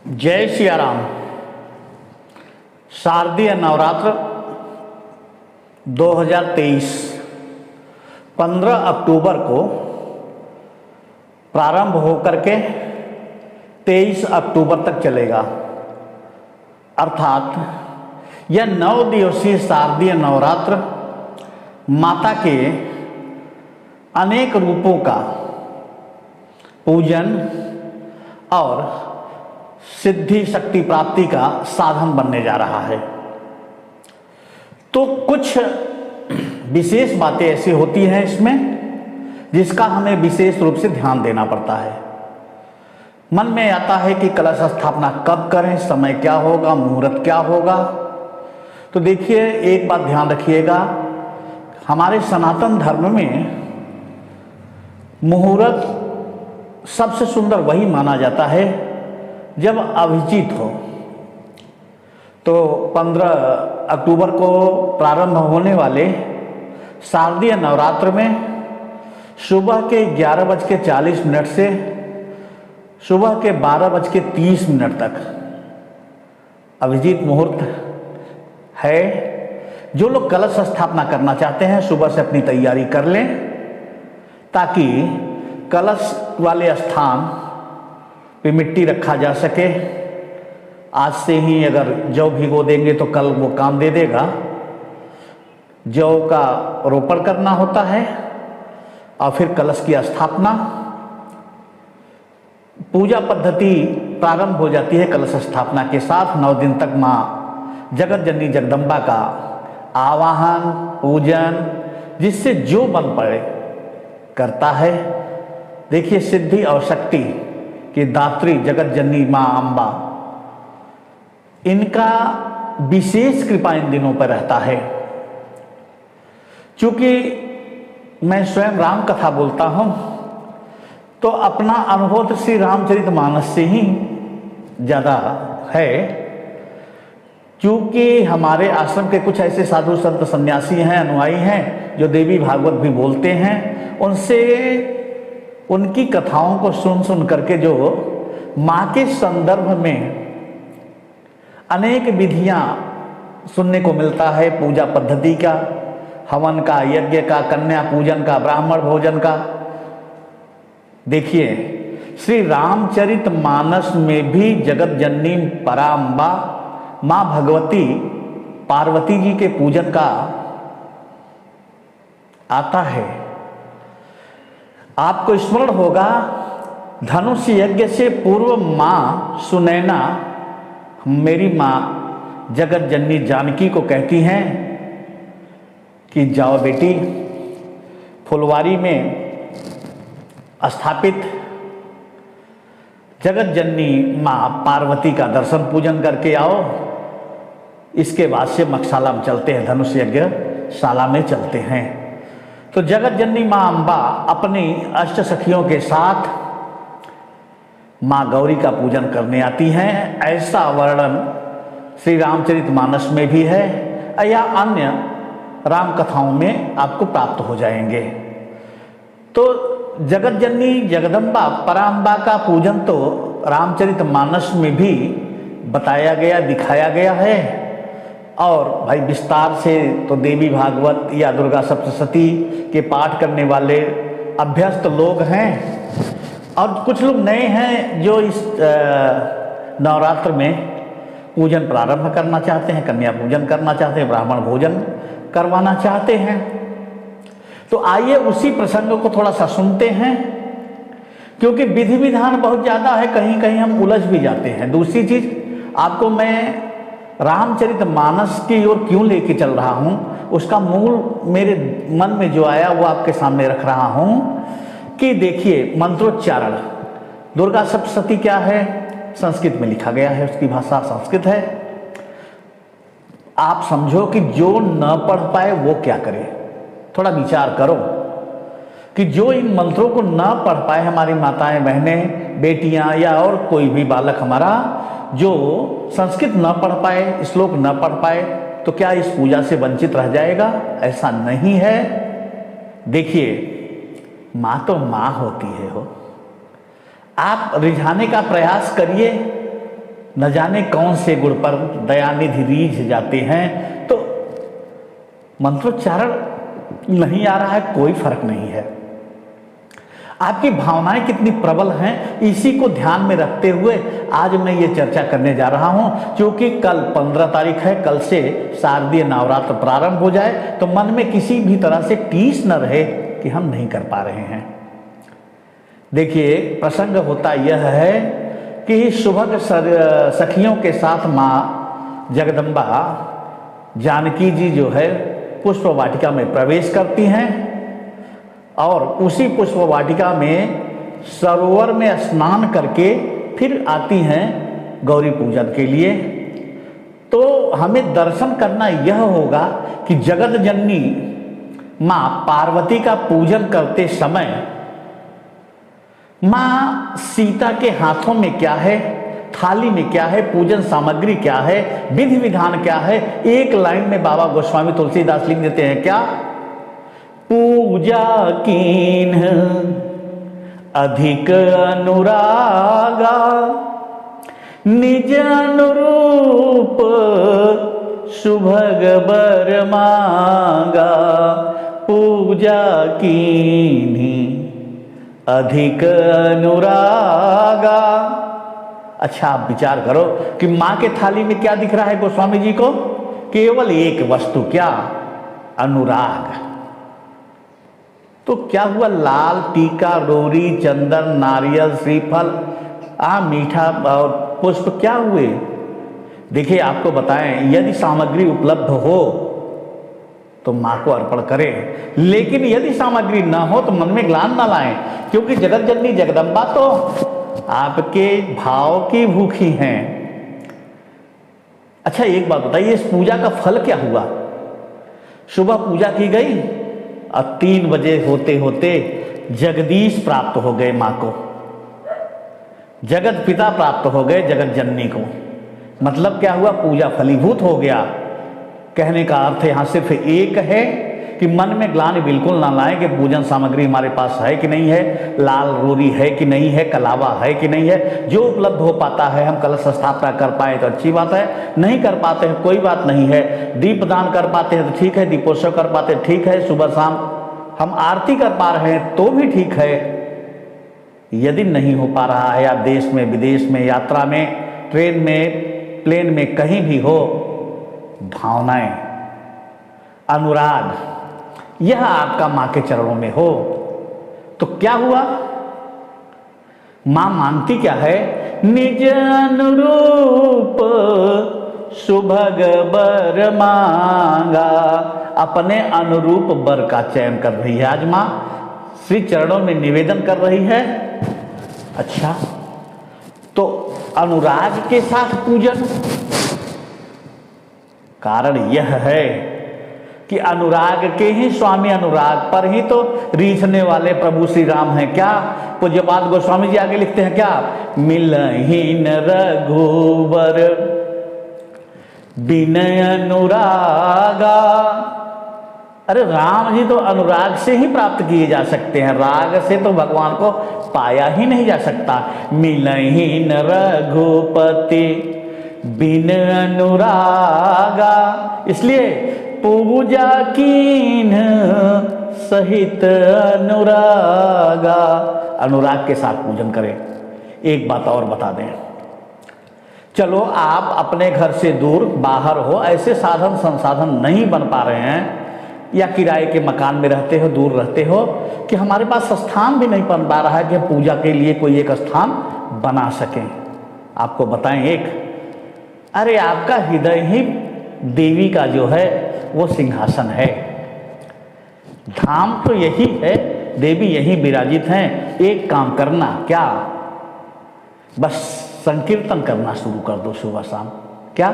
जय सिया राम। शारदीय नवरात्र 2023 15 अक्टूबर को प्रारंभ होकर के 23 अक्टूबर तक चलेगा। अर्थात यह 9 दिवसीय शारदीय नवरात्र माता के अनेक रूपों का पूजन और सिद्धि शक्ति प्राप्ति का साधन बनने जा रहा है। तो कुछ विशेष बातें ऐसी होती हैं इसमें जिसका हमें विशेष रूप से ध्यान देना पड़ता है। मन में आता है कि कलश स्थापना कब करें, समय क्या होगा, मुहूर्त क्या होगा। तो देखिए, एक बात ध्यान रखिएगा, हमारे सनातन धर्म में मुहूर्त सबसे सुंदर वही माना जाता है जब अभिजीत हो। तो 15 अक्टूबर को प्रारंभ होने वाले शारदीय नवरात्र में सुबह के 11:40 से सुबह के 12:30 तक अभिजीत मुहूर्त है। जो लोग कलश स्थापना करना चाहते हैं सुबह से अपनी तैयारी कर लें, ताकि कलश वाले स्थान पे मिट्टी रखा जा सके। आज से ही अगर जौ भिगो देंगे तो कल वो काम दे देगा। जौ का रोपण करना होता है और फिर कलश की स्थापना। पूजा पद्धति प्रारंभ हो जाती है कलश स्थापना के साथ। 9 दिन तक माँ जगत जननी जगदम्बा का आवाहन पूजन जिससे जो बन पड़े करता है। देखिए, सिद्धि और शक्ति कि दात्री जगत जननी माँ अम्बा, इनका विशेष कृपा इन दिनों पर रहता है। चूंकि मैं स्वयं राम कथा बोलता हूं, तो अपना अनुभव तो श्री रामचरितमानस से ही ज़्यादा है। क्योंकि हमारे आश्रम के कुछ ऐसे साधु संत सन्यासी हैं, अनुयायी हैं, जो देवी भागवत भी बोलते हैं। उनसे उनकी कथाओं को सुन करके जो माँ के संदर्भ में अनेक विधियां सुनने को मिलता है, पूजा पद्धति का, हवन का, यज्ञ का, कन्या पूजन का, ब्राह्मण भोजन का। देखिए, श्री रामचरितमानस में भी जगत जननी पराम्बा माँ भगवती पार्वती जी के पूजन का आता है। आपको स्मरण होगा, धनुष यज्ञ से पूर्व माँ सुनैना मेरी माँ जगत जननी जानकी को कहती हैं कि जाओ बेटी, फुलवारी में स्थापित जगत जननी माँ पार्वती का दर्शन पूजन करके आओ। इसके बाद से मकशाला में चलते हैं, धनुष यज्ञ शाला में चलते हैं। तो जगत जननी माँ अम्बा अपनी अष्ट सखियों के साथ माँ गौरी का पूजन करने आती हैं। ऐसा वर्णन श्री रामचरितमानस में भी है या अन्य राम कथाओं में आपको प्राप्त हो जाएंगे। तो जगत जननी जगदम्बा पराम्बा का पूजन तो रामचरितमानस में भी बताया गया, दिखाया गया है। और भाई विस्तार से तो देवी भागवत या दुर्गा सप्तशती के पाठ करने वाले अभ्यस्त लोग हैं, और कुछ लोग नए हैं जो इस नवरात्र में पूजन प्रारंभ करना चाहते हैं, कन्या पूजन करना चाहते हैं, ब्राह्मण भोजन करवाना चाहते हैं। तो आइए उसी प्रसंग को थोड़ा सा सुनते हैं, क्योंकि विधि विधान बहुत ज़्यादा है, कहीं कहीं हम उलझ भी जाते हैं। दूसरी चीज़, आपको मैं रामचरितमानस की ओर क्यों लेके चल रहा हूँ, उसका मूल मेरे मन में जो आया वो आपके सामने रख रहा हूँ। कि देखिए, मंत्रोच्चारण, दुर्गा सप्तशती क्या है, संस्कृत में लिखा गया है, उसकी भाषा संस्कृत है। आप समझो कि जो न पढ़ पाए वो क्या करे। थोड़ा विचार करो कि जो इन मंत्रों को न पढ़ पाए, हमारी माताएं, बहनें, बेटियां या और कोई भी बालक हमारा जो संस्कृत न पढ़ पाए, श्लोक न पढ़ पाए, तो क्या इस पूजा से वंचित रह जाएगा? ऐसा नहीं है। देखिए, माँ तो माँ होती है हो। आप रिझाने का प्रयास करिए न जाने कौन से गुण पर दयानिधि रीझ जाते हैं। तो मंत्रोच्चारण नहीं आ रहा है, कोई फर्क नहीं है। आपकी भावनाएं कितनी प्रबल हैं, इसी को ध्यान में रखते हुए आज मैं ये चर्चा करने जा रहा हूं। क्योंकि कल 15 तारीख है, कल से शारदीय नवरात्र प्रारंभ हो जाए तो मन में किसी भी तरह से टीस न रहे कि हम नहीं कर पा रहे हैं। देखिए, प्रसंग होता यह है कि सुभग सखियों के साथ माँ जगदम्बा जानकी जी जो है पुष्प वाटिका में प्रवेश करती हैं और उसी पुष्प वाटिका में सरोवर में स्नान करके फिर आती हैं गौरी पूजन के लिए। तो हमें दर्शन करना यह होगा कि जगत जननी माँ पार्वती का पूजन करते समय माँ सीता के हाथों में क्या है, थाली में क्या है, पूजन सामग्री क्या है, विधि विधान क्या है। एक लाइन में बाबा गोस्वामी तुलसीदास लिख देते हैं क्या, पूजा कीन अधिक अनुरागा निज अनुरूप सुभग बर मांगा। पूजा कीन्ही अधिक अनुरागा। अच्छा, आप विचार करो कि मां के थाली में क्या दिख रहा है गोस्वामी जी को, केवल एक वस्तु, क्या, अनुराग। तो क्या हुआ, लाल टीका, रोरी, चंदन, नारियल, श्रीफल, मीठा और पुष्प क्या हुए। देखिए, आपको बताएं, यदि सामग्री उपलब्ध हो तो मां को अर्पण करें, लेकिन यदि सामग्री न हो तो मन में ग्लानि न लाएं, क्योंकि जगत जननी जगदम्बा तो आपके भाव की भूखी हैं। अच्छा, एक बात बताइए, इस पूजा का फल क्या हुआ। सुबह पूजा की गई और 3 बजे होते होते जगदीश प्राप्त हो गए मां को, जगत पिता प्राप्त हो गए जगत जननी को। मतलब क्या हुआ, पूजा फलीभूत हो गया। कहने का अर्थ यहाँ सिर्फ एक है कि मन में ग्लानि बिल्कुल ना लाएं कि पूजन सामग्री हमारे पास है कि नहीं है, लाल रोरी है कि नहीं है, कलावा है कि नहीं है। जो उपलब्ध हो पाता है हम कलश स्थापना कर पाए तो अच्छी बात है, नहीं कर पाते हैं कोई बात नहीं है। दीपदान कर पाते हैं तो ठीक है, दीपोत्सव कर पाते हैं ठीक है, सुबह शाम हम आरती कर पा रहे हैं तो भी ठीक है। यदि नहीं हो पा रहा है, आप देश में विदेश में यात्रा में, ट्रेन में, प्लेन में, कहीं भी हो, भावनाएं, अनुराग यह आपका मां के चरणों में हो तो क्या हुआ, मां मांगती क्या है, निज अनुरूप सुभग बर मांगा। अपने अनुरूप बर का चयन कर रही है आज मां, श्री चरणों में निवेदन कर रही है। अच्छा, तो अनुराग के साथ पूजन, कारण यह है कि अनुराग के ही स्वामी, अनुराग पर ही तो रीझने वाले प्रभु श्री राम हैं। क्या पूज्यपाद गोस्वामी जी आगे लिखते हैं क्या, मिलहीन रघुवर बिनय अनुरागा। अरे राम जी तो अनुराग से ही प्राप्त किए जा सकते हैं, राग से तो भगवान को पाया ही नहीं जा सकता। मिलहीन रघुपति बिन अनुरागा, इसलिए पूजा कीन सहित अनुरागा। अनुराग के साथ पूजन करें। एक बात और बता दें, चलो आप अपने घर से दूर बाहर हो, ऐसे साधन संसाधन नहीं बन पा रहे हैं, या किराए के मकान में रहते हो, दूर रहते हो, कि हमारे पास स्थान भी नहीं बन पा रहा है कि पूजा के लिए कोई एक स्थान बना सकें। आपको बताएं एक, अरे आपका हृदय ही देवी का जो है वो सिंहासन है, धाम तो यही है, देवी यही विराजित हैं। एक काम करना, क्या, बस संकीर्तन करना शुरू कर दो सुबह शाम। क्या,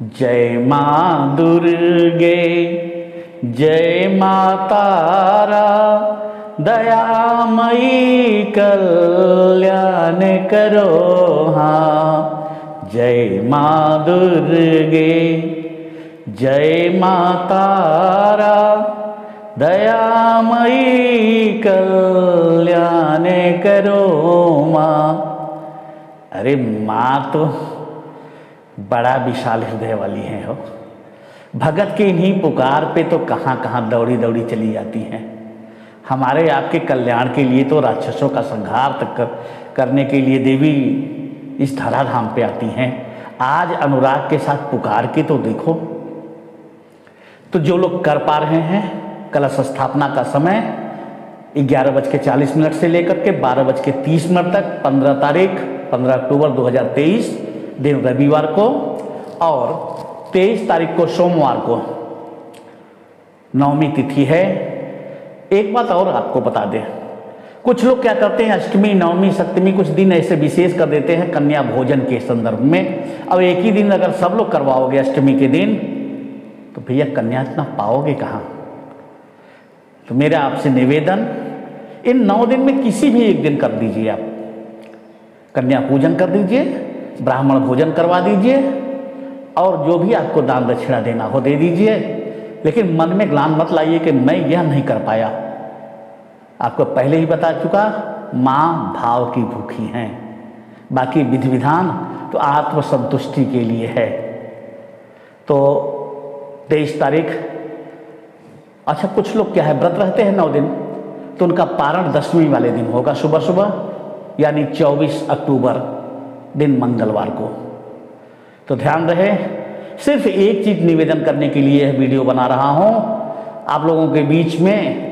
जय मां दुर्गे, जय मां तारा, दयामयी कल्याण करो हाँ। जय मां दुर्गे, जय मां तारा, दयामयी कल्याण करो मां। अरे माँ तो बड़ा विशाल हृदय वाली है हो। भगत के इन्हीं पुकार पे तो कहाँ कहाँ दौड़ी दौड़ी चली जाती हैं। हमारे आपके कल्याण के लिए तो राक्षसों का संहार तक करने के लिए देवी इस धराधाम पे आती हैं। आज अनुराग के साथ पुकार के तो देखो। तो जो लोग कर पा रहे हैं, कलश स्थापना का समय 11:40 से लेकर के 12:30 तक, 15 अक्टूबर 2023 दिन रविवार को, और 23 तारीख को सोमवार को नवमी तिथि है। एक बात और आपको बता दें, कुछ लोग क्या करते हैं, अष्टमी नवमी सप्तमी कुछ दिन ऐसे विशेष कर देते हैं कन्या भोजन के संदर्भ में। अब एक ही दिन अगर सब लोग करवाओगे अष्टमी के दिन, तो भैया कन्या इतना पाओगे कहाँ। तो मेरा आपसे निवेदन, इन 9 दिन में किसी भी एक दिन कर दीजिए। आप कन्या पूजन कर दीजिए, ब्राह्मण भोजन करवा दीजिए, और जो भी आपको दान दक्षिणा देना हो दे दीजिए। लेकिन मन में ग्लानि मत लाइए कि मैं यह नहीं कर पाया। आपको पहले ही बता चुका, माँ भाव की भूखी हैं। बाकी विधि विधान तो आत्मसंतुष्टि के लिए है। तो 23 तारीख, अच्छा कुछ लोग क्या है व्रत रहते हैं 9 दिन, तो उनका पारण 10वीं वाले दिन होगा सुबह सुबह, यानी 24 अक्टूबर दिन मंगलवार को। तो ध्यान रहे, सिर्फ एक चीज निवेदन करने के लिए यह वीडियो बना रहा हूं आप लोगों के बीच में।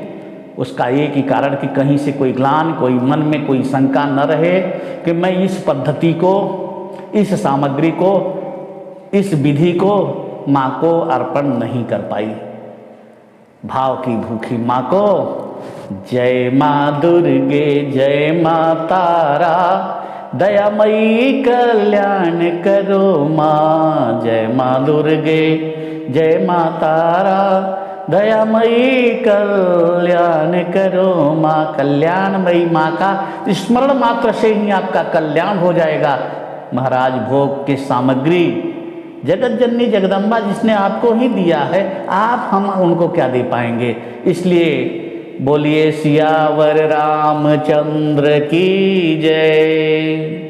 उसका एक ही कारण कि कहीं से कोई ग्लानि, कोई मन में कोई शंका न रहे कि मैं इस पद्धति को, इस सामग्री को, इस विधि को माँ को अर्पण नहीं कर पाई। भाव की भूखी माँ को जय माँ दुर्गे, जय माँ तारा, दयामयी कल्याण करो माँ। जय माँ दुर्गे, जय माँ तारा, दयामयी कल्याण करो माँ। कल्याणमयी माँ का स्मरण मात्र से ही आपका कल्याण हो जाएगा। महाराज भोग की सामग्री जगत जननी जगदम्बा जिसने आपको ही दिया है, आप हम उनको क्या दे पाएंगे। इसलिए बोलिए सियावर रामचंद्र की जय।